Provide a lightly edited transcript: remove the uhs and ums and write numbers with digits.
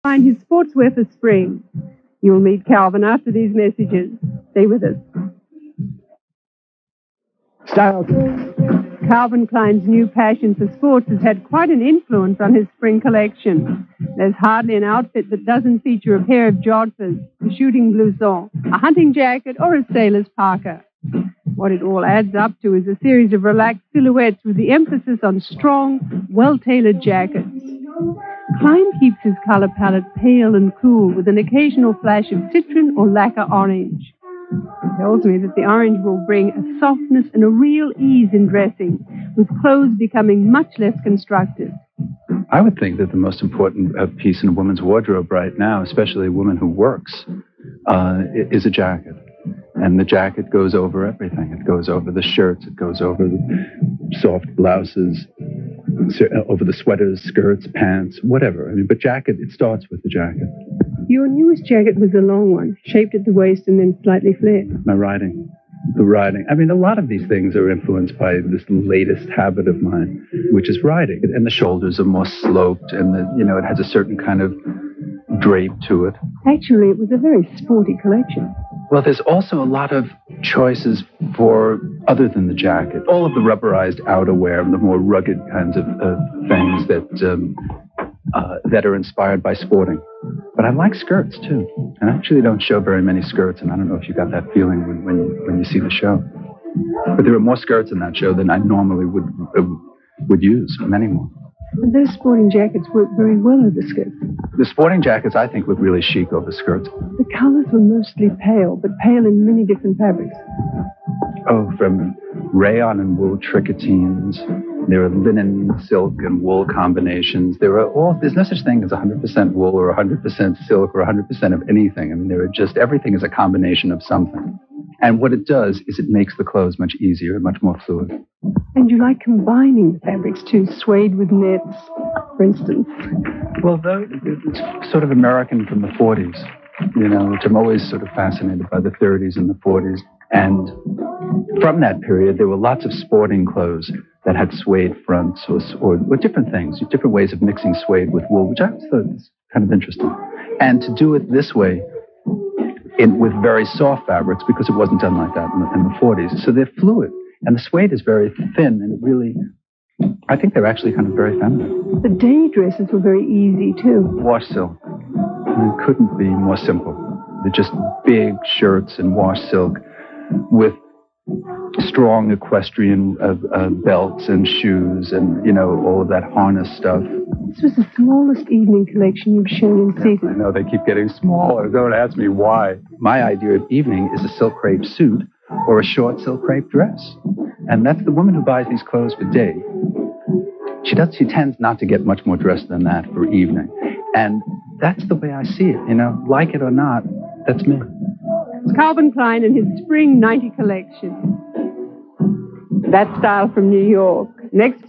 Find his sportswear for spring. You'll meet Calvin after these messages. Stay with us. Style. Calvin Klein's new passion for sports has had quite an influence on his spring collection. There's hardly an outfit that doesn't feature a pair of jodhpurs, a shooting blouson, a hunting jacket, or a sailor's parka. What it all adds up to is a series of relaxed silhouettes with the emphasis on strong, well-tailored jackets. Klein keeps his color palette pale and cool with an occasional flash of citron or lacquer orange. It tells me that the orange will bring a softness and a real ease in dressing, with clothes becoming much less constructed. I would think that the most important piece in a woman's wardrobe right now, especially a woman who works, is a jacket. And the jacket goes over everything. It goes over the shirts, it goes over the soft blouses, over the sweaters, skirts, pants, whatever. I mean, but jacket, it starts with the jacket. Your newest jacket was a long one, shaped at the waist and then slightly flared. My riding. The riding. I mean, a lot of these things are influenced by this latest habit of mine, which is riding. And the shoulders are more sloped, and it has a certain kind of drape to it. Actually, it was a very sporty collection. Well, there's also a lot of choices for other than the jacket. All of the rubberized outerwear, the more rugged kinds of things that are inspired by sporting. But I like skirts, too. And I actually don't show very many skirts, and I don't know if you got that feeling when you see the show. But there are more skirts in that show than I normally would use, many more. And those sporting jackets work very well over skirts. The sporting jackets, I think, look really chic over skirts. The colors were mostly pale, but pale in many different fabrics. Oh, from rayon and wool tricotines. There are linen, silk, and wool combinations. There's no such thing as 100% wool or 100% silk or 100% of anything. I mean, everything is a combination of something. And what it does is it makes the clothes much easier and much more fluid. And you like combining the fabrics too, suede with knits, for instance. Well, it's sort of American from the 40s, which I'm always sort of fascinated by the 30s and the 40s. And from that period, there were lots of sporting clothes that had suede fronts or different things, different ways of mixing suede with wool, which I always thought was kind of interesting. And to do it this way, with very soft fabrics, because it wasn't done like that in the 40s. So they're fluid. And the suede is very thin, and I think they're actually kind of very feminine. The day dresses were very easy, too. Wash silk. It couldn't be more simple. They're just big shirts and wash silk with strong equestrian belts and shoes and, all of that harness stuff. This was the smallest evening collection you've shown in season. I know, they keep getting smaller. Don't ask me why. My idea of evening is a silk crepe suit or a short silk crepe dress. And that's the woman who buys these clothes for day. She tends not to get much more dressed than that for evening. And that's the way I see it, like it or not, that's me. It's Calvin Klein and his Spring 90 collection. That style from New York. Next